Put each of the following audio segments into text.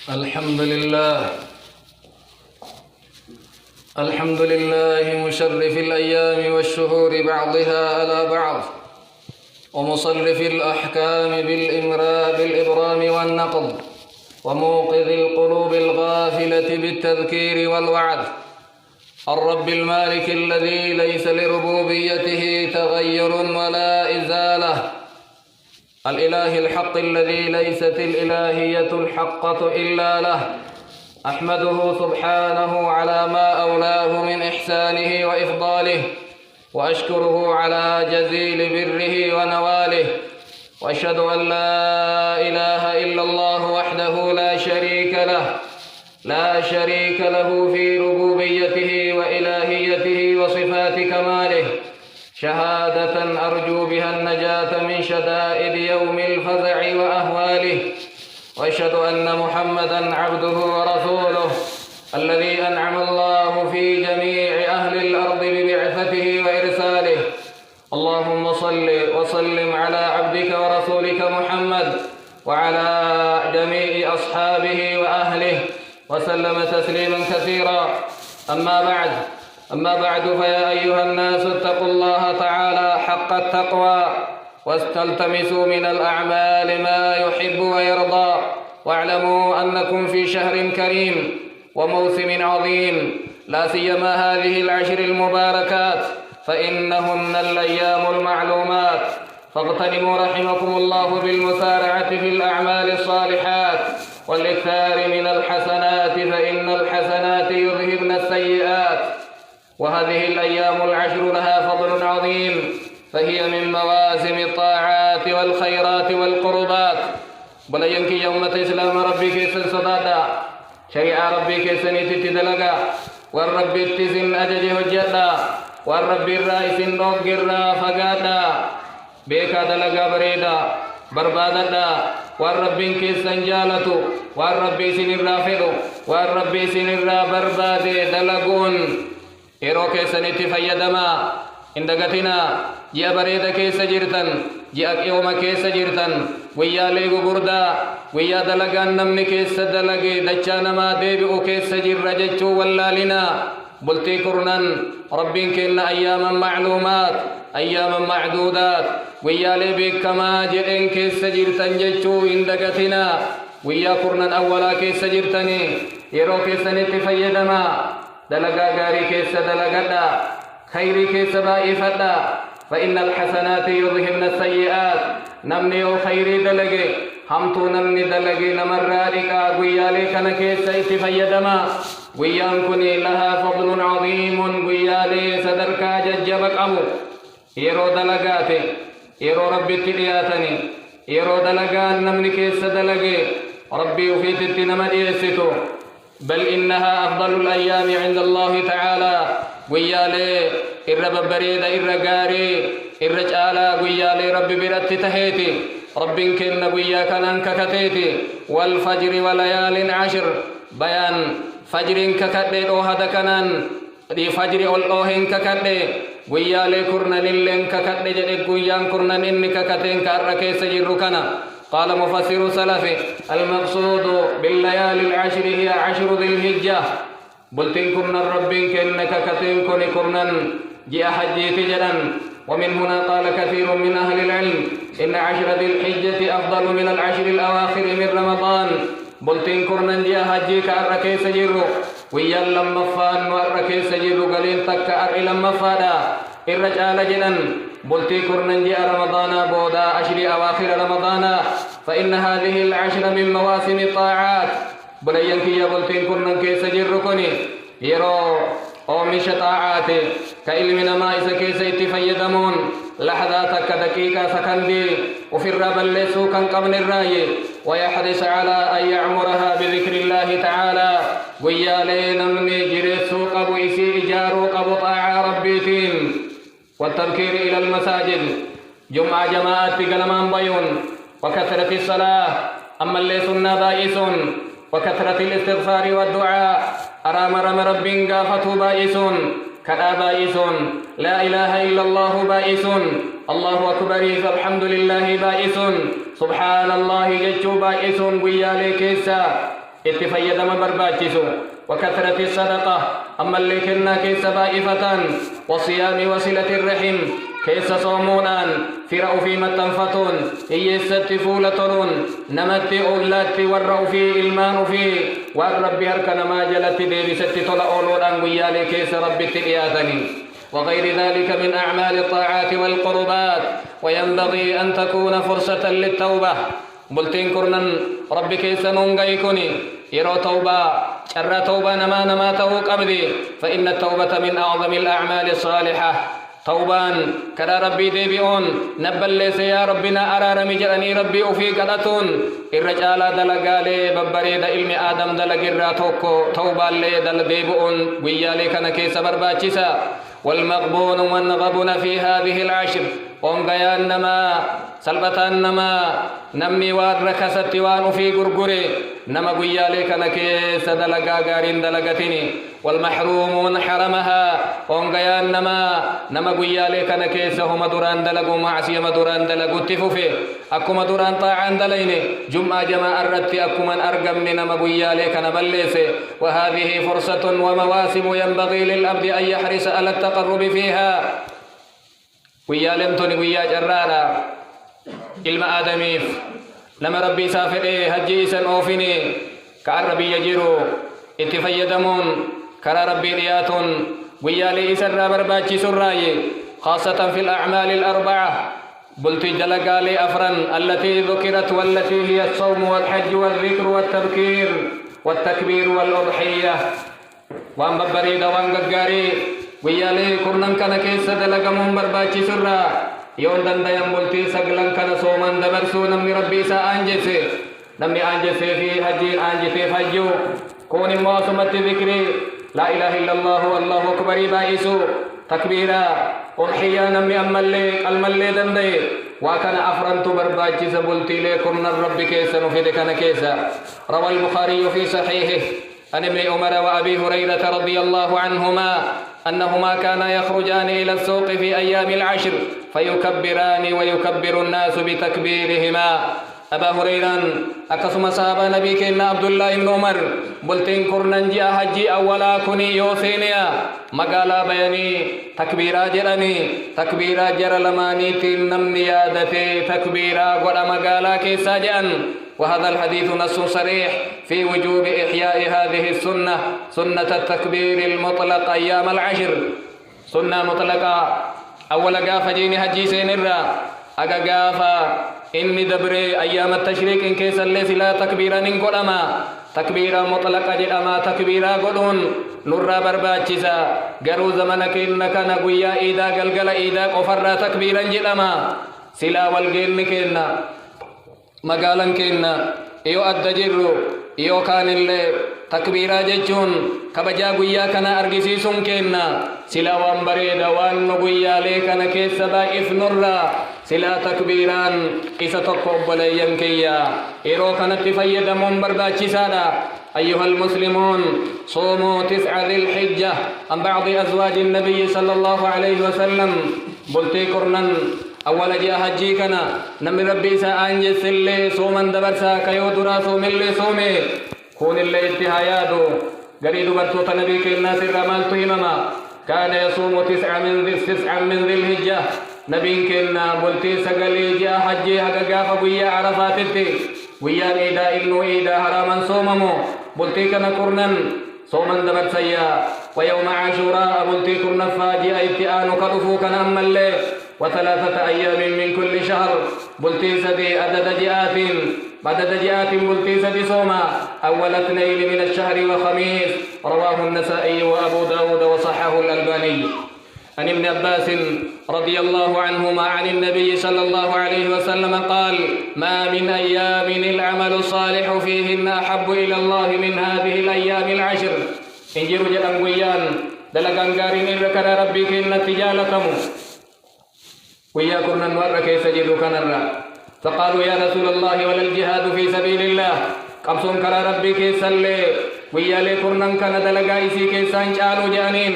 الحمد لله مشرف الأيام والشهور بعضها على بعض، ومصرف الأحكام بالإبرام والنقض، وموقظ القلوب الغافلة بالتذكير والوعظ. الرب المالك الذي ليس لربوبيته تغير ولا إزالة، الإله الحق الذي ليست الإلهية الحقة إلا له. أحمده سبحانه على ما أولاه من إحسانه وإفضاله، وأشكره على جزيل بره ونواله، وأشهد أن لا إله إلا الله وحده لا شريك له في ربوبيته وإلهيته وصفات كماله، شهادة أرجو بها النجاة من شدائد يوم الفزع وأهواله. وأشهد أن محمدًا عبده ورسوله الذي أنعم الله في جميع أهل الأرض ببعثته وإرساله. اللهم صل وسلم على عبدك ورسولك محمد وعلى جميع أصحابه وأهله وسلم تسليما كثيرا. أما بعد فيا أيها الناس اتقوا الله تعالى حق التقوى، واستلتمسوا من الأعمال ما يحب ويرضى، واعلموا أنكم في شهر كريم وموسم عظيم، لا سيما هذه العشر المباركات فإنهن الأيام المعلومات، فاغتنموا رحمكم الله بالمسارعة في الأعمال الصالحات والإكثار من الحسنات، فإن الحسنات يذهبن السيئات. وهذه الأيام العشر لها فضل عظيم، فهي من مواسم الطاعات والخيرات والقربات. بلينك يوم إسلام ربك سنصدادا، شريعة ربك سنتدلقا، والرب اتسن أجج هجدا، والرب الرئيس نوغرا فقادا، بيكا دلقا بريدا برباددا، والرب كيسن جالتو، والرب سن الرافدو، والرب سن الرابرباد دلقون. إيرو كيسن اتفيدما indagatina ji'a bareeda keessa jirtan, ji'a qiyoma keessa jirtan, guyyaalee gugurdaa, guyyaa dalagaan namni keessa dalage dachaa namaa deebi'u keessa jirra jechuu wallaalinaa. bultii kurnan rabbiin kenna ayyaaman macluumaat, ayyaaman macduudaat, guyyaalee beekamaa jedheen keessa jirtan jechuu indagatinaa. guyyaa kurnan awwalaa keessa jirtanii yeroo keessanitti fayyadamaa, dalagaa gaarii keessa dalagadhaa، خيري كيس بائفتا، فإن الحسنات يذهبن السيئات. نمني وخيري دلقي همتو نمني دلقي نمرارك قيالي كان كيس اتفيدما، قيان كني لها فضل عظيم، قيالي صدركا ججبك أمو. يرو دلقاتي يرو ربي تلياتني، يرو دلقان نمني كيس دلقي ربي وفيت التنمد يستو، بل إنها أفضل الأيام عند الله تعالى. ويالي الرب بريد الرجاري الرجالا ويالي رب برت تهيتي، رب كن وياك ككتيتي، والفجر وليال عشر. بيان فجر ككدي او هذا كنان دي فجر الله ككدي ويالي كرنا للن ككدي جدي ويان كرنا ان ككتين كاركي سجر كنا. قال مفسر سلفي المقصود بالليالي العشر هي عشر ذي الحجة. بلتين كرنا ربين كنك كتين كن كرنا جاء حجيت جدا. ومن هنا قال كثير من أهل العلم إن عشر ذي الحجة أفضل من العشر الأواخر من رمضان. بلتين كرنا جاء حجيك أركي سجر ويا لما فان وأركي سجر قلين تك أرئ لما فادا الرجال جدا. بلتي كرنا جاء رمضان بودا عشر أواخر رمضان، فإن هذه العشر من مواسم الطاعات. بلينك يا بلتين كرنا كيس جركني يرو أومش طاعاتي كإلمنا ما إذا كيس يتفيدمون لحظاتك دقيقة سكندي وفي الرب الليسو كان قبل الراي، ويحرص على أن يعمرها بذكر الله تعالى. ويالين من جريسو قبو إسي إجارو قبو طاعة ربيتين والتذكير إلى المساجد، جمعة جماعات قلمان بيون، وكثرة الصلاة. أما الليسنا بائسون، وكثرة الاستغفار والدعاء. أرام رب قافتوا بائسون، كذا بائسون، لا إله إلا الله بائسون، الله أكبر الحمد لله بائسون، سبحان الله جتشو بائسون. ويالي كيسا اتفيد ما برباجسو وكثرة الصدقة أما اللي كنا كيس بائفة وصيام وصلة الرحم كيس صومونان فرأوا في متنفتون هي ستفولتون نمت أولات ورأوا في إلمان في والرب هركنا ما جلت دير ستطلع أولوان ويالي كيس رب التلياتني وغير ذلك من أعمال الطاعات والقربات وينبغي أن تكون فرصة للتوبة بلتين كرنن ربي كيس نونغيكوني يرو توبة شر توبة نما توق أبدي فإن التوبة من أعظم الأعمال الصالحة توبان كرا ربي ديبئون نبل ليس يا ربنا أرار مجرني ربي أفي قدتون الرجال دلقالي ببريد علم آدم دلقر توكو توبا لي دل ديبئون ويالي كان كيس برباچسا والمغبون والغبن في هذه العشر ونقيان نما سلبتان نما نمي والركست وان في غرغري نما قيالي كان كيس دلقا غارين دلقتني والمحرومون حرمها ونقيان نما قيالي كان كيس هم دران دلقوا معسي مدران دلقوا تفوفي أكو مدران طاعان دليني جمع جماع الرتي أكو من أرقم نما قيالي كان بليسي وهذه فرصة ومواسم ينبغي للأبد أن يحرص على التقرب فيها ويالم توني ويا جرانا علم آدميف لما ربي سافئ هجي إسان أوفيني كأن ربي يجيرو اتفيدمون كرا ربي رياتون ويالي إسان رابر باجي سراي خاصة في الأعمال الأربعة بلت جلقالي أفرن التي ذكرت والتي هي الصوم والحج والذكر والتبكير والتكبير والأضحية وان ببريد وان ققاري ويالي كرنن كان كيس دلقمون برباچي سرّا يون دندايان بلتي سقلن كان سومن دبرسو نمي ربي سا آنجسي نمي آنجسي في حجين آنجسي فجو كون مواسمت ذكري لا إله إلا الله والله أكبر بائسو تكبيرا أضحيا نمي الملي دنداي وكان أفرنت برباچي سبلتي لكم الرب كيسا نفيد كان كيسا روى البخاري في صحيحه عن ابن عمر وأبي هريرة رضي الله عنهما أنهما كانا يخرجان إلى السوق في أيام العشر فيكبران ويكبر الناس بتكبيرهما أبا هريرة أقسم صحابة نبي كنا عبد الله بن عمر بلتين كرنن جاء حجي أولا كني يوسينيا مقالا بياني تكبيرا جراني تكبيرا جر لماني تنم نيادتي تكبيرا قد مقالا كيسا جأن وهذا الحديث نص صريح في وجوب إحياء هذه السنة سنة التكبير المطلق أيام العشر سنة مطلقة أول قافة جيني هجي سينرا أقا قافة إني دبري أيام التشريك إن كيس اللي سلا تكبيرا ننقل أما تكبيرا مطلقة جدأما تكبيرا قدون نرى برباچسا قرو زمنك إنك نقويا إيدا قلقل إيدا قفر تكبيرا جدأما سلا والقين كينا مقالا كينا إيو أدجرو إيو كان اللي تكبيرا ججون كبجا قويا كنا أرقسيسون كينا سلا وان بريدا وان نقويا ليكنا كيسبا إفنرا سلا تكبيران إسا تقب ليا كيا إيرو كانت تفيد منبر باچسادا أيها المسلمون صوموا 9 ذي الحجة عن بعض أزواج النبي صلى الله عليه وسلم بلتي كرنن أول جاء حجي كنا نمي ربي سأنجي سلي صومن دبرسا كيو درا صوم اللي صومي كون اللي اتهايادو قريد برتوت نبي كنا سر مالتو همما كان يصوم 9 من ذي الحجة نبي كنا بلتي سقلي جاء حجي حقا قافا بيا عرفاتتي ويا إيدا إنو إيدا حراما صوممو بلتي كنا كرنن صومن دبرسيا ويوم عاشوراء بلتي كرنا فاجي ايتئان كرفو كان أما اللي وثلاثة أيام من كل شهر بلتي سدي عدد جئات بلتي سدي صوما أول 2 من الشهر وخميس رواه النسائي وأبو داود وصححه الألباني عن ابن عباس رضي الله عنهما عن النبي صلى الله عليه وسلم قال ما من أيام العمل الصالح فيهن أحب إلى الله من هذه الأيام العشر إنجر جلن ويان دلقان قارين إركنا ربي كإن تجالتم ويا كنا نور كيف جدو كنرا فقالوا يا رسول الله ولا الجهاد في سبيل الله قبصون كرا ربي كيس اللي ويا لي كنا كان دلقا إسي كيسان جالو جانين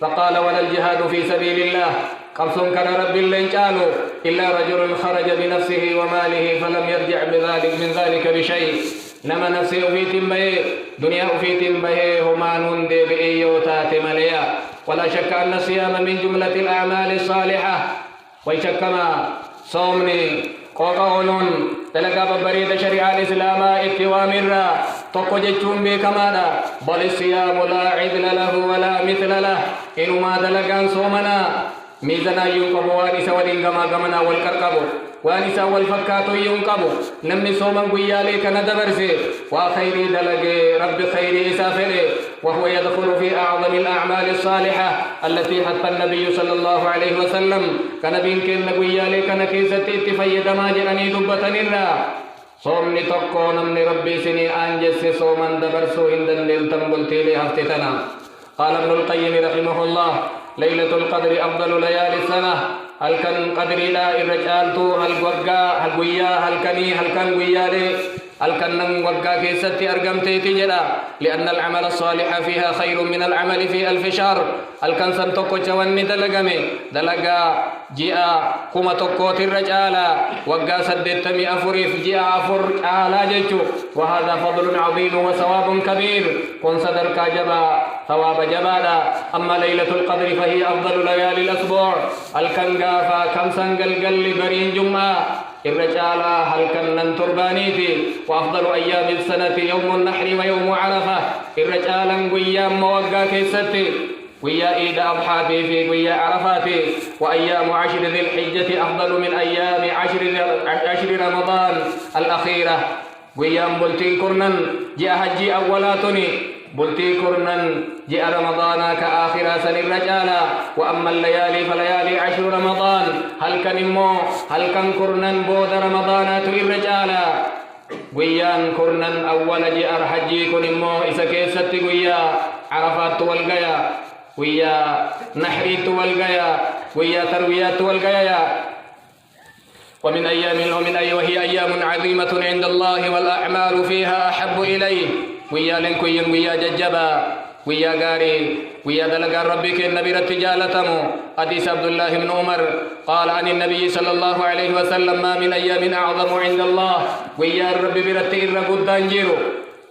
فقال ولا الجهاد في سبيل الله قبصون كرا ربي اللي جالو إلا رجل خرج بنفسه وماله فلم يرجع من ذلك بشيء نما نفسي أفيتم به دنيا أفيتم به هما نندي بإيوتات مليا ولا شك أن الصيام من جملة الأعمال الصالحة ويشكما صومني قوقعون تلقى ببريد شريعة الإسلام اتوامر تقججون بكمانا بل الصيام لا عدل له ولا مثل له إنما دلقان صومنا ميزانا ينقب وانسا ولنقما قمنا والكرقب وانسا والفكات ينقب نمني صوما قيالي كندبرسي وخيري دلقي رب خيري إسافري وهو يدخل في أعظم الأعمال الصالحة التي حتى النبي صلى الله عليه وسلم كنبين كن قيالي كنكيسة اتفيد ما جرني دبتني الله صومني تقو نمني ربي سني أنجس صوما دبرسو هندن للتنبلتي لهفتتنا قال ابن القيم رحمه الله ليلة القدر أفضل ليالي السنة هل كان قدري لا الرجالتو هل وقا هل قويا هل كني هل كان قويالي هل كان وقا كيستي أرقمتي تجلا لأن العمل الصالح فيها خير من العمل في 1000 شهر هل كان سنتوكو جواني دلقمي دلقا جاء كما تقوت الرجالة وقا سدتمي أفريف جاء أفر آلا جيشو وهذا فضل عظيم وثواب كبير كن صدر كاجبا ثواب جبالا أما ليلة القدر فهي أفضل ليالي الأسبوع هل كان قافا كم سنقل قل برين جمعة الرجالة هل كان تربانيتي وأفضل أيام السنة يوم النحر ويوم عرفة الرجالا قيام موقع كيستي ويا عيد أضحى في ويا عرفاتي وأيام 10 ذي الحجة أفضل من أيام 10 رمضان الأخيرة ويا بلتين كرنن جاء حجي أولاتني بلتي كرنن جاء رمضان كآخر سن الرجالة وأما الليالي فليالي 10 رمضان هل كان كرنن بود رمضانات الرجالة ويان كرنن أول جاء حجي كنمو إسا كيست ويا عرفات والقيا ويا نحريت والقيا ويا ترويات والقيا ومن وهي أيام عظيمة عند الله والأعمال فيها أحب إليه ويا لنكوين ويا ججبا ويا غاري ويا دلقا ربك النبي رتجالتمو حديث عبد الله بن عمر قال عن النبي صلى الله عليه وسلم ما من أيام أعظم عند الله ويا الرب برتي الرقود جيرو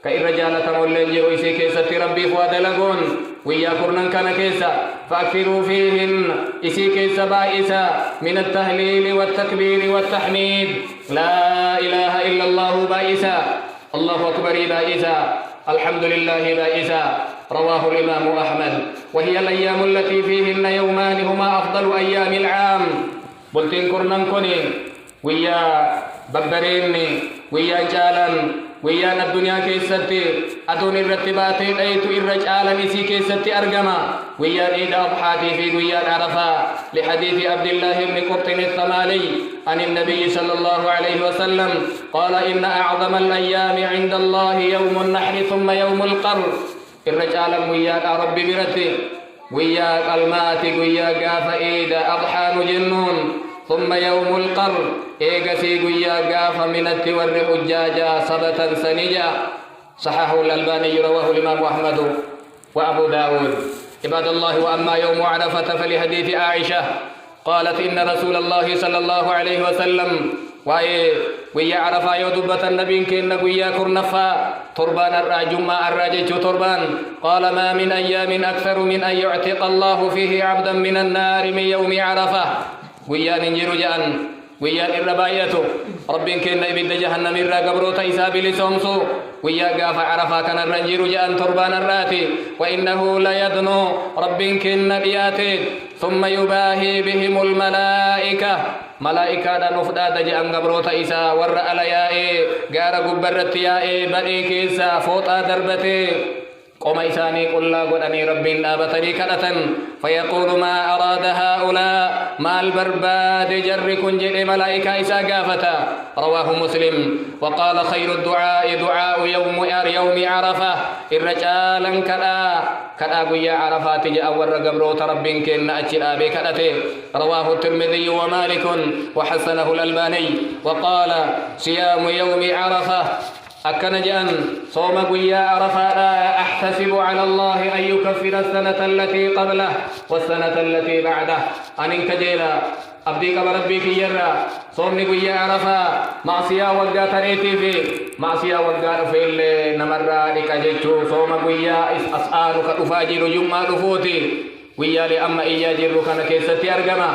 كإرجالتمو اللين جيرو إسي كيسة ربي فوادلقون ويا كرنن كان كيسة فأكثروا فيهن إسي كيسة بائسة من التهليل والتكبير والتحميد لا إله إلا الله بائسة الله أكبر بائسة الحمد لله بائسة رواه الإمام أحمد وهي الأيام التي فيهن يومان هما أفضل أيام العام بلتين كرنن كوني ويا ببريني ويا جالن ويان الدنيا كيستي أدون الرتباتي أيتو الرجال نسي كيستي أرقما ويان عيد أضحاتي في ويان عرفة لحديث عبد الله بن قطن الثمالي عن النبي صلى الله عليه وسلم قال إن أعظم الأيام عند الله يوم النحر ثم يوم القر الرجال ويان ربي برتي ويان الماتي ويان قاف عيد أضحى جنون ثم يوم القر إيغسي قيا قاف من التور حجاجا سبتا سنجا صححه الألباني رواه الإمام أحمد وأبو داود عباد الله وأما يوم عرفة فلحديث عائشة قالت إن رسول الله صلى الله عليه وسلم ويا عرفة يودبة النبي كن قيا كرنفا تربان الراجمة الراجج تربان قال ما من أيام أكثر من أن يعتق الله فيه عبدا من النار من يوم عرفة ويا ننجر جان ويا الربايته رب كنا بيد جهنم الرا قبرو تيساب لسومسو ويا قاف عرفا كان الرنجر جان تربان الراتي وإنه لا يدنو رب كنا بياتي ثم يباهي بهم الملائكة ملائكة دا نفدا دجان قبرو تيسا ور عليائي غار قبرتيائي بدي كيسا فوتا دربتي قوم إساني قل لا قدني رب آبتني كنة فيقول ما أراد هؤلاء ما البرباد جر كنجل ملائكة إسا قافتا رواه مسلم وقال خير الدعاء دعاء يوم عرفة الرجالا كدا قيا عرفات جاء ورقبرو ترب كن أجل بكنته رواه الترمذي ومالك وحسنه الألباني وقال صيام يوم عرفة أكن جأن صوم قيا عرفة لا أحتسب على الله أن يكفر السنة التي قبله والسنة التي بعده أن انكجيلا أبدي قبر ربي كيرا صومني قويا عرفا معصية وقا تريتي في معصية وقا في نمرة لكجيتشو صوم قويا أسآل كأفاجر جمع رفوتي قويا لأما إيا جرو كان كيستي أرقما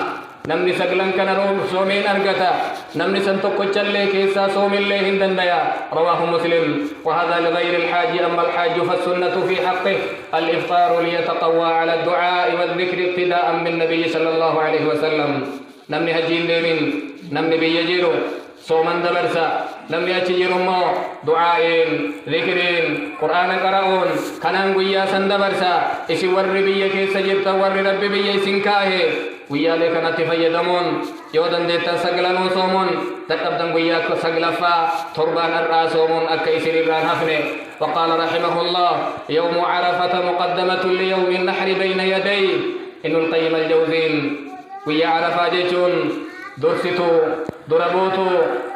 نمني سقلن كان صومين أرقتا نمني سنتقو چلي كيسا صوم اللي هندن ديا رواه مسلم وهذا لغير الحاج أما الحاج فالسنة في حقه الإفطار ليتقوى على الدعاء والذكر ابتداء من النبي صلى الله عليه وسلم نمني هجين ديمين نمني بيجيرو صومن دبرسا نمني أتجيرو مو دعائين ذكرين قرآن قرأون كنان قويا سندبرسا إسي ور بيا كيسا جبتا ور ربي بيا سنكاه قويا لكنا تفيدمون يودن ديتا سقلانو صومون تقبدن قويا سقلفا تربان الرا صومون أكا إسي ران هفني وقال رحمه الله يوم عرفة مقدمة ليوم النحر بين يدي إن القيم الجوزين ويا عرفا جيشون درستو دربوتو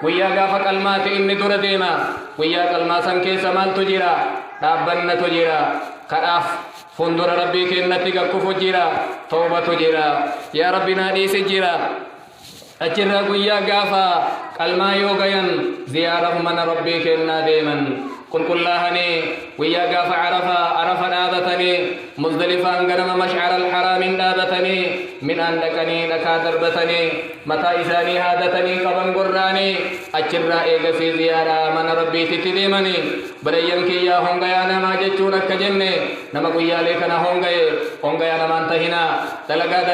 ويا غافق المات إني در ديما ويا كالماسان كيسا مال تجيرا رابن تجيرا كراف فندر ربي كنتي كفو جيرا توبة تجيرا يا ربنا ديس جيرا أجرا ويا غافا كالما يوغيان زيارة من ربي كنا ديما كل هني ويا غافا عرفا دابتني مزدلفا غنم مشعر الحرام دابتني من أندكني لكا دربتني متى إساني هادتني قبن قراني أجرا إيغسي زيارة من ربي تتديمني بريان كي يا هونغيانا ما جتشونا كجنة نما قويا لكنا هونغيانا ما انتهنا دلقا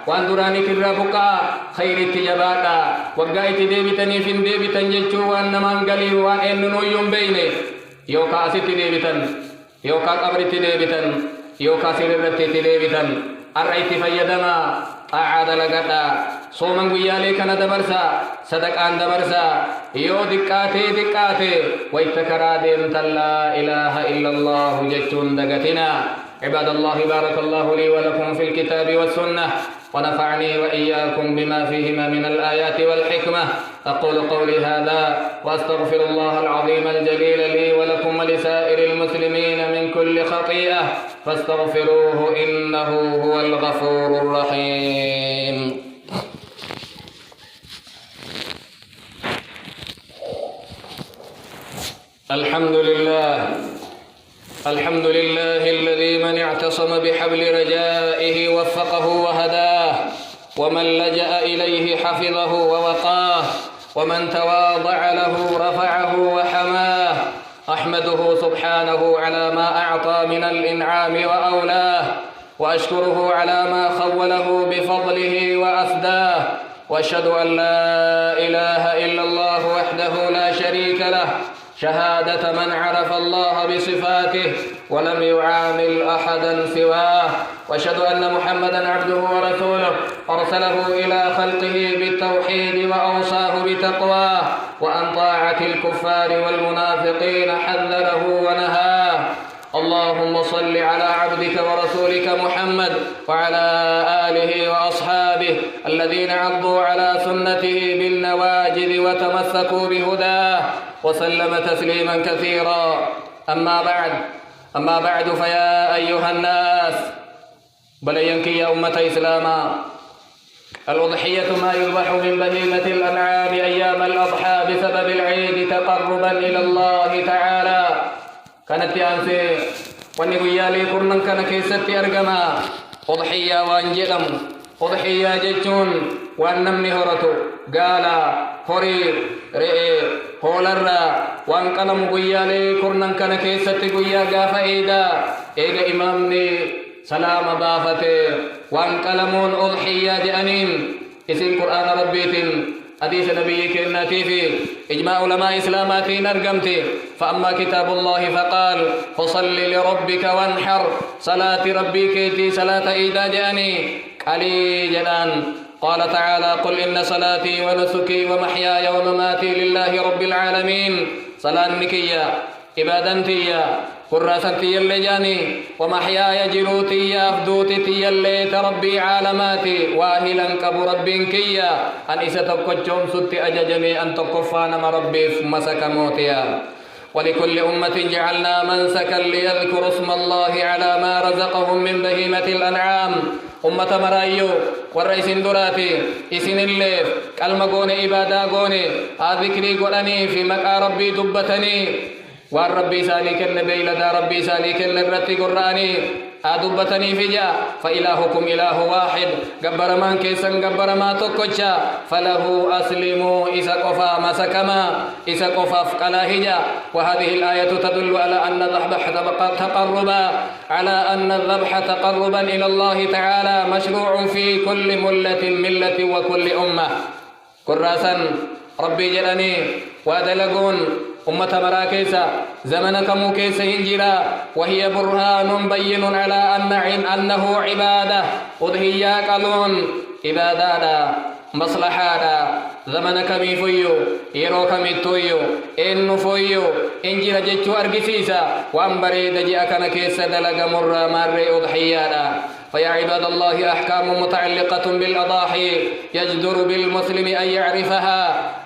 واندراني كرا بقا خير اتجاباتا وقاي تديبتني فين ديبتن جتشو وان نمان قلي وان إننو يوم بيني يوكا أسيت ديبتن يوكا قبرت ديبتن يوكا سيررت ديبتن الرأيت فيدما أعاد لقدا صومن قيالي كان دبرسا صدقان دبرسا يو دكاتي ويتكرا ديمت لا إله إلا الله جتون دقتنا عباد الله بارك الله لي ولكم في الكتاب والسنة ونفعني وإياكم بما فيهما من الآيات والحكمة أقول قولي هذا وأستغفر الله العظيم الجليل لي ولكم ولسائر المسلمين من كل خطيئة فاستغفروه إنه هو الغفور الرحيم الحمد لله الذي من اعتصم بحبل رجائه وفقه وهداه ومن لجأ إليه حفظه ووقاه ومن تواضع له رفعه وحماه أحمده سبحانه على ما أعطى من الإنعام وأولاه وأشكره على ما خوله بفضله وأفداه وأشهد أن لا إله إلا الله وحده لا شريك له شهادة من عرف الله بصفاته ولم يعامل أحدا سواه وأشهد أن محمدا عبده ورسوله أرسله إلى خلقه بالتوحيد وأوصاه بتقواه وأن طاعة الكفار والمنافقين حذره ونهاه اللهم صل على عبدك ورسولك محمد وعلى آله وأصحابه الذين عضوا على سنته بالنواجذ وتمسكوا بهداه وسلم تسليما كثيرا أما بعد فيا أيها الناس بلينك يا أمة إسلاما الأضحية ما يذبح من بهيمة الأنعام أيام الأضحى بسبب العيد تقربا إلى الله تعالى كانت يانسي ونقيالي كرنن كان كيستي أرقما أضحية وانجلم أضحية جتون وانمني هرتو قالا هرير رئي هولرا وانقلم قيالي كرنن كان كيستي قيا قافا إيدا إمامني سلام بافته وانقلمون أضحية جأنين اسم قرآن ربيتين حديث نبيك الناتي في إجماع علماء إسلاماتي نرقمتي فأما كتاب الله فقال فصل لربك وانحر صلاة ربك تي صلاة إيدا جاني علي جلان قال تعالى قل إن صلاتي ونسكي ومحياي ومماتي لله رب العالمين صلاة نكية إبادتي كراستي اللي جاني ومحياي جلوتي أفدوتي اللي تربي عالماتي واهلا كبو ربكيا أن إستقجهم ست أججني أن تقفان مربي مسك موتيا ولكل أمة جعلنا منسكا ليذكروا اسم الله على ما رزقهم من بهيمة الأنعام أمة مرايو والرئيس دراتي إسن الليف كالمقون إبادا قوني ذكري قلني في مكا ربي دبتني وان ربي ساليك النبي لدى ربي ساليك الرتي قراني أدبتني فجأة فإلهكم إله واحد قبر من كيسن قبر ما تكوشا فله أسلموا إسا قفا مسكما إسا قفا فقلاهجا. وهذه الآية تدل على أن الذبح تقربا إلى الله تعالى مشروع في كل ملة وكل أمة. كراسا ربي جلني ودلقون أمة مراكيسا زمنك موكيس هنجرا وهي برهان بين على أنه عبادة أضحيا قالون عبادة مصلحة زمنك ميفيو يروك ميتويو إنو فيو إنجر جيتو أرقسيسا وأنبري دجيأكنا كيس دلق مر مر أضحيا. فيا عباد الله أحكام متعلقة بالأضاحي يجدر بالمسلم أن يعرفها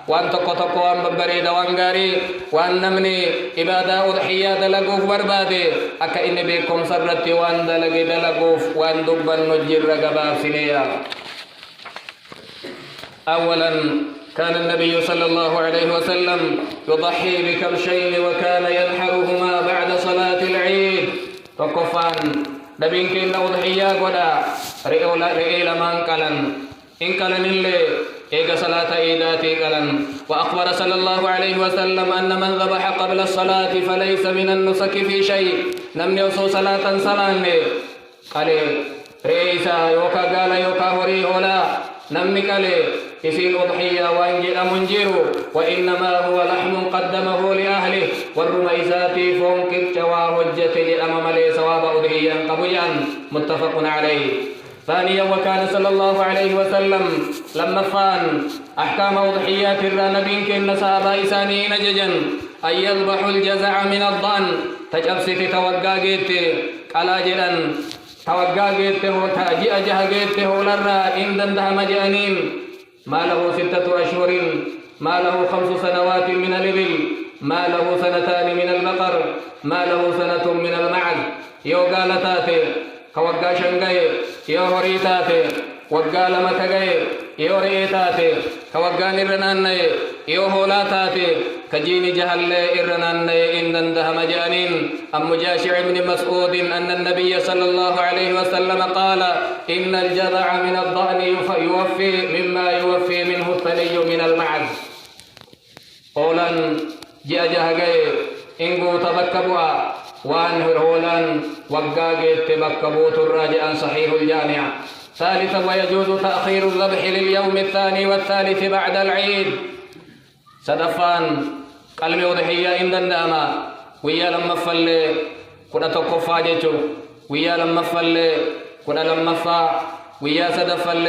وأن تقطق وأن ببريد وأنقاري وأن نمني إبادة أضحية دلقوف بربادي أكا إن بكم سرت وأن دلقوف وأن دبا نجر قباب سنيا. أولا كان النبي صلى الله عليه وسلم يضحي بكبشين وكان ينحرهما بعد صلاة العيد. تقفان دبين كين أضحية قدا رئي لمن قلن إن قلن اللي إيقا صلاة إيداتي قلن. وأخبر صلى الله عليه وسلم أن من ذبح قبل الصلاة فليس من النسك في شيء. نمني وصو صلاة صلاة قال رئيسا يوكا قال يوكا هوري هولا نمني قال إسين أضحية وإنجل منجيرو وإنما هو لحم قدمه لأهله والرميسات فونكر جواه وجت لأمام لي سواب أضحية قبيا متفق عليه. ثانيا وكان صلى الله عليه وسلم لما فان أحكام أضحيات الرنبين كن صحابة إساني نججا أن يذبحوا الجزع من الضأن تجبسك توقع جيت على جلن توقع جيت هو تأجي أجه جيت هو لرى إن دنده مجانين ما له 6 أشهر ما له 5 سنوات من الإبل ما له 2 سنين من البقر ما له 1 سنة من المعز. يو قال تاتي كوقا شنقاي يو هوري تاتي وقال مكاقاي يو رئي تاتي كوقا نرناني يو هولا تاتي كجيني جهل إرناني إن دنده مجانين. أم مجاشع بن مسعود أن النبي صلى الله عليه وسلم قال إن الجذع من الضأن يوفي مما يوفي منه الثني من المعز. قولا جاء جهقاي إنقو تبكبوا وأن هرولا وقاقيت تبكبوت الراجع صحيح الجامع. ثالثا ويجوز تأخير الذبح لليوم الثاني والثالث بعد العيد. سدفان قلبي وضحية عند النامة ويا لما فل كنا تقفا جيتو ويا لما فل كنا لما فا ويا سدفل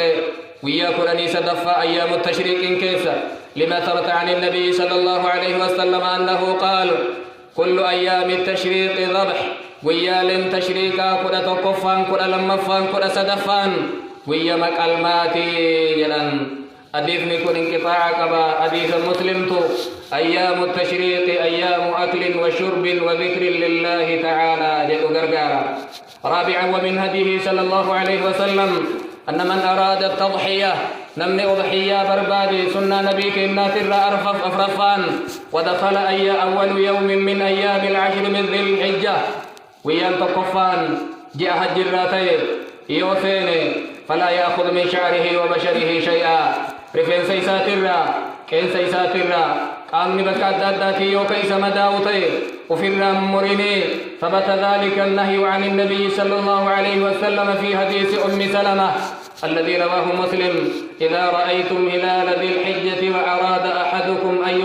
ويا كرني سدفا أيام التشريق كيسا لما ثبت عن النبي صلى الله عليه وسلم أنه قال كل أيام التشريق ذبح ويا لم تشريكا كنا تقفان كنا لما فان كنا سدفان ويا مكالماتي جلن. حديث نكون انقطاع كبا حديث مسلم تو أيام التشريق أيام أكل وشرب وذكر لله تعالى جل غرغارا. رابعا ومن هديه صلى الله عليه وسلم أن من أراد التضحية نمني أضحية بربادي سنة نبيك الناتر أرفف أفرفان ودخل أول يوم من أيام العشر من ذي الحجة ويان تقفان جاء حج الراتي يوثيني فلا يأخذ من شعره وبشره شيئا. رفين سيساترا كين سيساترا قامني بكاداتي يوكيس مداوتي وفي مريني. ثبت ذلك النهي عن النبي صلى الله عليه وسلم في حديث أم سلمة الذي رواه مسلم إذا رأيتم هلال ذي الحجة وأراد أحدكم أن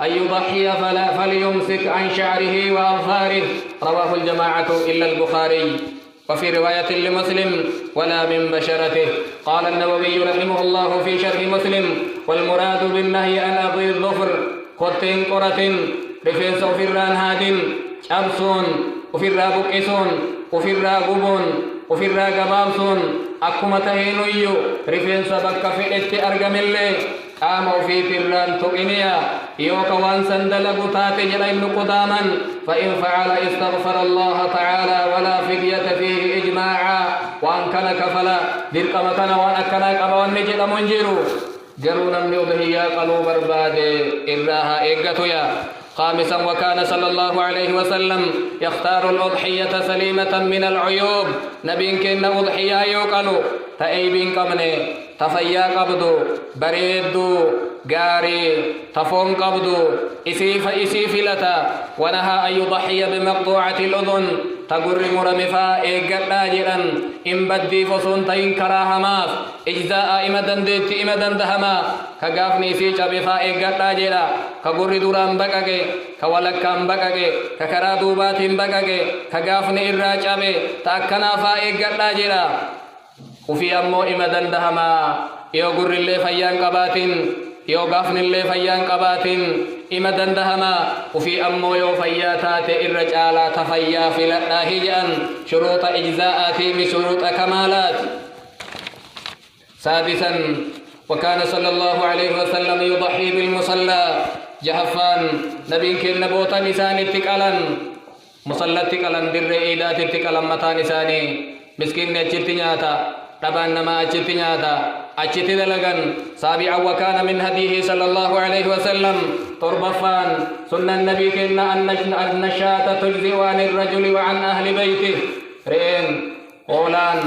يضحي فليمسك عن شعره وأظفاره. رواه الجماعة إلا البخاري. وفي رواية لمسلم ولا من بشرته. قال النووي رحمه الله في شرح مسلم والمراد بالنهي أن أضي الظفر قرتين قرة رفين سوفران هادين أبسون وفرا بقسون وفرا قبون وفرا قبابسون أكما تهينيو رفين سبك فئت أرقم اللي قاموا في فران تقنيا يوك وان سندل بطات جلين قداما فإن فعل استغفر الله تعالى ولا فدية فيه إجماعا وان كان كفلا درك مكان وان أكنا كبوان نجد منجرو جرونا من أضحية قلوب برباد إراها إيقتيا خامسا وكان صلى الله عليه وسلم يختار الأضحية سليمة من العيوب نبي كن أضحية يوقلو تأيبين قمني تفيا قبدو بريدو غاري تفون قبدو إسيف لتا ونهى أن يضحي بمقطوعة الأذن تقر مرمفا إيقنا جرا إن بدي فصون تين كراهماف إجزاء إمدن ديت إمدن دهما كغافني سيچا بفا إيقنا جرا كقر دوران بقاقه كولكام بقاقه ككرا دوبات بقاقه كغافني إراجا بي تأكنا فا إيقنا جرا وفي أمو إمدن دهما يوغر اللي فيان قباتين يو غافن اللي فيان قباتين إمدن دهما وفي أمو يو فياتات الرجالة تفيا في لأهجان شروط إجزاءات بشروط كمالات سادسا وكان صلى الله عليه وسلم يضحي بالمصلى جهفان نبي كن نبوتا نسان التقالا مصلى التقالا بالرئيدات التقالا متا نساني مسكين نجلت نياتا طبعا نما أجت نياتا أجت دلغن سابعا وكان من هديه صلى الله عليه وسلم تربفان سنة النبي كنا أن الشاة تجزئ عن الرجل وعن أهل بيته رئين قولان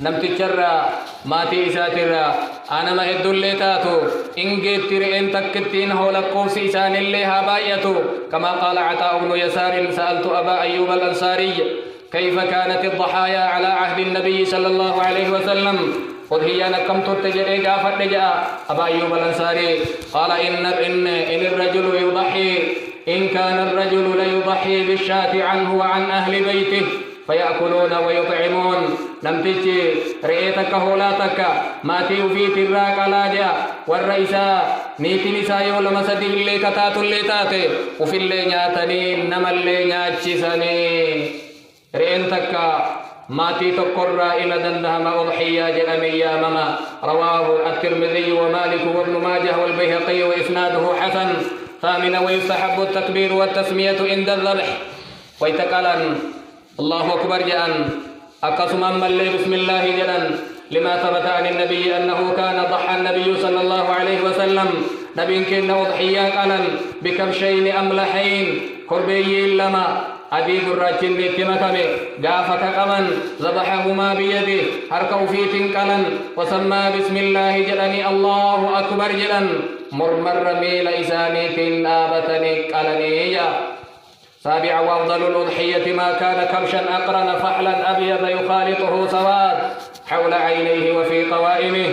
نمت الجرى ماتي إساترى أنا ما هدو اللي تاتو إنجيت رئين تكتين هولا قوس إسان اللي هابايتو كما قال عطاء بن يسار سألت أبا أيوب الأنصاري كيف كانت الضحايا على عهد النبي صلى الله عليه وسلم قل هي نكم تتجري قافت جاء أبا أيوب الأنصاري قال إن الرجل يضحي إن كان الرجل ليضحي بالشاة عنه وعن أهل بيته فيأكلون ويطعمون نمتجي رئيتك هولاتك ماتي في تراك لاجا والرئيسا نيتي نسايو لمسدي اللي كتات اللي تاتي وفي اللي نياتني نما اللي نياتشسني رئيتك ماتي تقرى إلى دندهم أضحية جنمي يا مما رواه الترمذي ومالك وابن ماجه والبيهقي وإسناده حسن. ثامنا ويستحب التكبير والتسمية عند الذبح ويتقالن الله أكبر جأن أقسم أمالي بسم الله جدًا لما ثبت عن النبي أنه كان ضحى النبي صلى الله عليه وسلم نبي كنا أضحيا قالن بكبشين أملحين قربي لما أدي قراجين بيتمكمي قافك قمن ذبحهما بيده حركوا في تنقلن وسمى بسم الله جلني الله أكبر جلن مرمر ميل إساني تن آبتني قلني. سابعا وأفضل الأضحية ما كان كبشا أقرن فحلا أبيض يخالطه سواد حول عينيه وفي قوائمه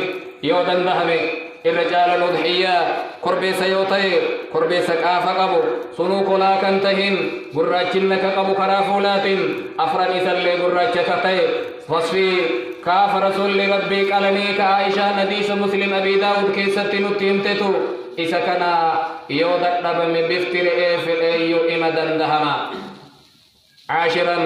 يودا دهمه الرجال الأضحية قربي سيوتي قربي سكاف قبو سنوك لا كنتهن قراجنك قبو كرافولات أفرن سلي قراجكتي وصفي كاف رسول ربي قالني كعائشة نديس مسلم أبي داود كيست نتيمتتو إذا كان يودا دبم بفتر إفل أيو إمدا دهما. عاشرا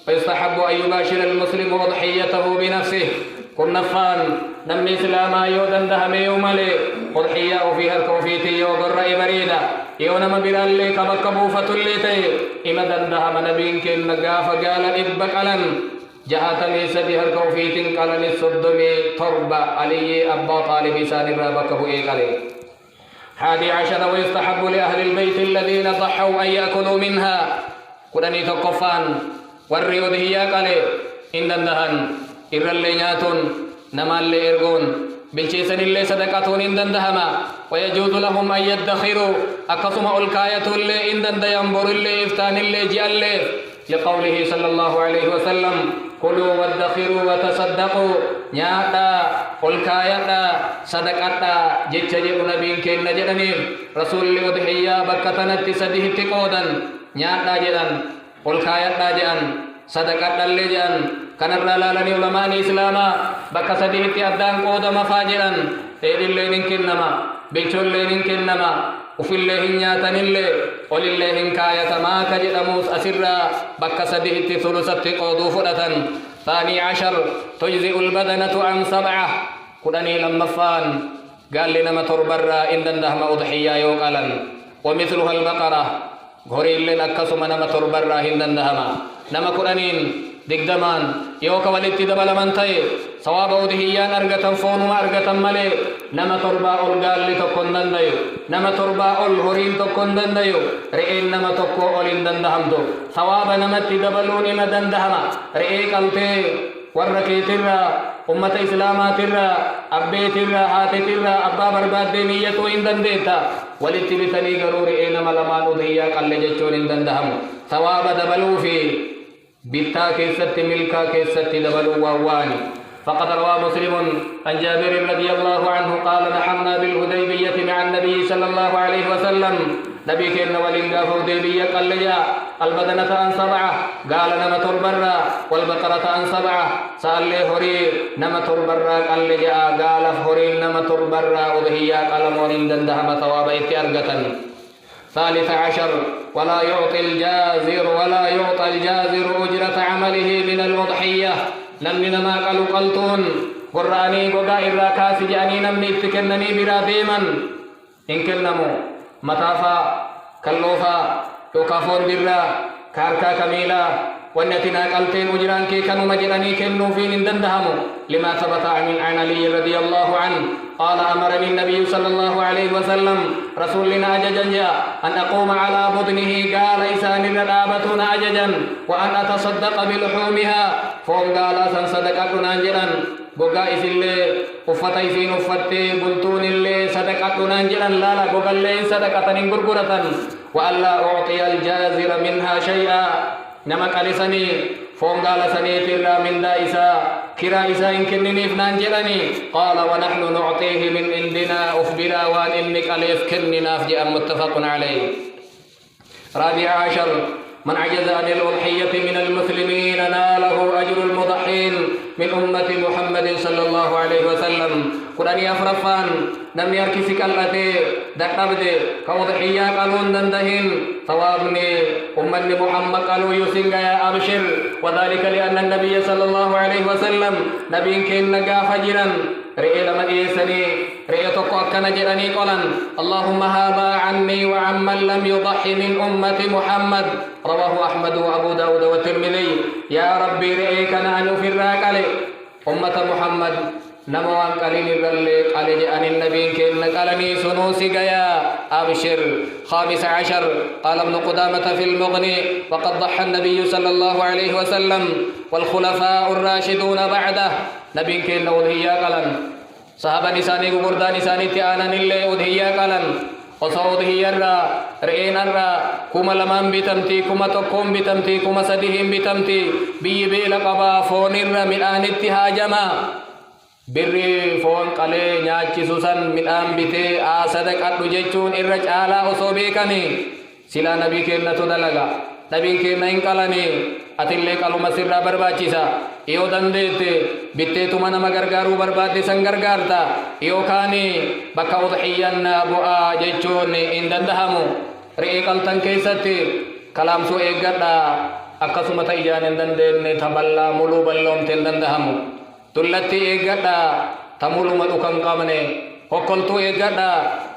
فيستحب أن يباشر المسلم أضحيته بنفسه كن نفان نم إسلاما يودا دهما يومالي أضحية فيها الكوفيتي يوغر إبريدا يونما برالي كبكبو فتليتي إمدا دهما نبين كن نقاف قال إبقالا جهاتني سديها الكوفيتين قالني الصدمي تربة علي أبا طالب سان الرابكه إيقالي. 11 ويستحب لأهل البيت الذين ضحوا أن يأكلوا منها كدني تقفان والريود هي قالي إن دندهن إرلينياتون نمال إرغون بالشيسن اللي صدقاتون إن دندهما ويجوز لهم أن يدخروا أقسم الكاية اللي إن دند ينبر اللي إفتان اللي جئل لقوله صلى الله عليه وسلم كلوا وادخروا وتصدقوا نياتا الكاية صدقاتا جيتشجي نبي كن جدني رسول الأضحية بكتنت سديه تقودا نياتا جدن الكاية جدن صدقاتا اللي جدن كان الرلالني علماء الإسلام بكسديه تأدان قودا مفاجرا إيد اللي ننكنما بيتشو اللي ننكنما وفي الله نياتن اللي ولله كاية ما كجدموس أسرا بكسديه ثلثت قودو فرة. 12 تجزئ البدنة عن 7 كدني لما فان قال لنا ما تربرا إن دندهم أضحيا يوقالا ومثلها البقرة غوري اللي نكسم نما تربر راهن دندهما نما قرانين دقدمان يوكا ولدت دبل من تاي ثواب ودهيان أرغتن فون ما أرغتن ملي نما تربا أولغال لتكون دندايو نما تربا أولغورين تكون دندايو رئين نما تكو أولين دندهم دو ثواب نما تدبلون إما دندهما رئيك ألتي وركي ترى أمة إسلاما ترى أبي ترى هاتي ترى أبا برباد دينية وإن دنديتا ولتبتني غرور إنما لما ندهيا قل جتشون إن دندهم ثواب دبلو في بيتا كيست ملكا كيست دبلو وواني فقد روى مسلم عن جابر رضي الله عنه قال نحرنا بالهديبية مع النبي صلى الله عليه وسلم نبي كن ولنقا هديبية قال لي البدنة عن 7 قال نما تربرا والبقرة عن 7 سأل لي هري نما تربرا قال لي قال هري نما تربرا وبهي قال مورين دندها ثواب اتأرقة 13 ولا يعطي الجازر أجرة عمله من الأضحية نمني نما قالوا قلتون قراني قوغا إراكاس جاني نمني اتكنني برا ديما إن كنمو متافا كاللوفا يوكافون برا كاركا كميلا ونتنا قلتين أجران كي كانوا مجراني كنو فين دندهمو لما ثبت عن علي رضي الله عنه قال أمرني النبي صلى الله عليه وسلم رسولنا أججا أن أقوم على بطنه قال إسان الرابة أججا وأن أتصدق بلحومها فهم قال صدقة نانجلا بقى إسلي أفتي سين أفتي بلتون اللي صدقة نانجلا لا بقى اللي صدقة ننقرقرة وألا أعطي الجازر منها شيئا نمك لسني فهم قال سنيت الله من دائسا كرا إسا إن كنني فنان جلني قال ونحن نعطيه من عندنا أخبرا وان إنك أليف كننا فجأة متفق عليه 14 من عجز عن الأضحية من المسلمين ناله أجر المضحين من أمة محمد صلى الله عليه وسلم قرآن أفرفان نمني أركسك الأتي دقبت كوضحية قالون دندهن ثوابني أمة محمد قالوا يسنغ يا أبشر وذلك لأن النبي صلى الله عليه وسلم نبي كن نقا فجرا رئي لما إيساني رئي تقوى كنجراني قولا اللهم هذا عني وعمن لم يضحي من أمة محمد رواه أحمد وأبو داود والترمذي يا ربي رئيك نحن في الراكل أمة محمد نموان قليل الرلي قال أن النبي كن قالني سنوسي قيا أبشر 15 قال ابن قدامة في المغني وقد ضحى النبي صلى الله عليه وسلم والخلفاء الراشدون بعده نبي كن أضحيا قلن صحابة نساني قردان نساني تيانا اللي أضحيا قلن وصوته الرا رئين الرا كما لمن بتمتي كما تقوم بتمتي كما سديهم بتمتي بيبيل قبا فون الرا من آن اتهاجما بري فون قلي نياچي سوسن من آن بتي آسدك أدو جيچون الرج آلا وصوبيكني سلا نبي كينا تدلغا نبي كينا انقلني أتلي قلو مسر برباچيسا يو دنديتي بيتي تمانا مغرغارو بربادي سنگرغارتا يو كاني بكا وضحيانا بؤا جيچوني إن دندهمو رئي قلتن كيستي كلام سو إيقادا أقسمت إجان دندين تبالا ملو بلوم تن دندهمو تلتي إيقادا تمولو مدوكم قامني هكولتو إيقادا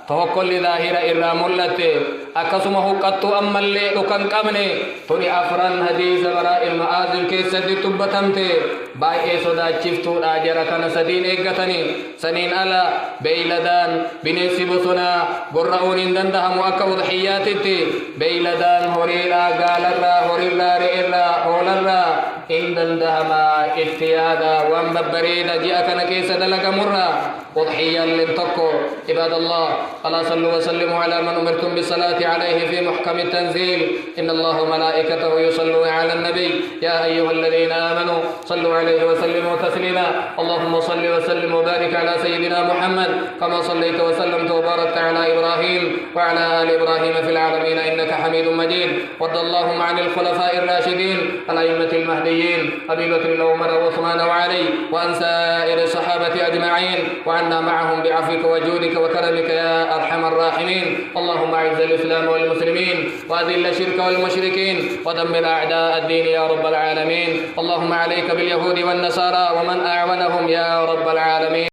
فهكل ظاهرة إرى ملتي أكسم هكتو أما اللي لكن قمني توني أفران حديث براء المعاذ كيسد تبتمتي باي صدا چفتو آجر كان سدين إيقتني سنين ألا بيلدان بنسي بسنا قرؤون دندهم أكا وضحياتي بيلدان هريلا قالرا هريلا رئيلا هولرا إن دندهما اتيادا وانببريدا جاءكنا كيسد لك مرة وضحيا لنتقو عباد الله ألا صلوا وسلموا على من أمرتم بالصلاة عليه في محكم التنزيل إن الله وملائكته يصلون على النبي يا أيها الذين آمنوا صلوا عليه وسلموا تسليما اللهم صل وسلم وبارك على سيدنا محمد كما صليت وسلمت وباركت على إبراهيم وعلى آل إبراهيم في العالمين إنك حميد مجيد وارض اللهم عن الخلفاء الراشدين الأئمة المهديين أبي بكر وعمر وعثمان وعلي وعن سائر الصحابة أجمعين وعنا معهم بعفوك وجودك وكرمك يا أرحم الراحمين اللهم أعز الإسلام والمسلمين وأذل الشرك والمشركين ودمر أعداء الدين يا رب العالمين اللهم عليك باليهود والنصارى ومن أعونهم يا رب العالمين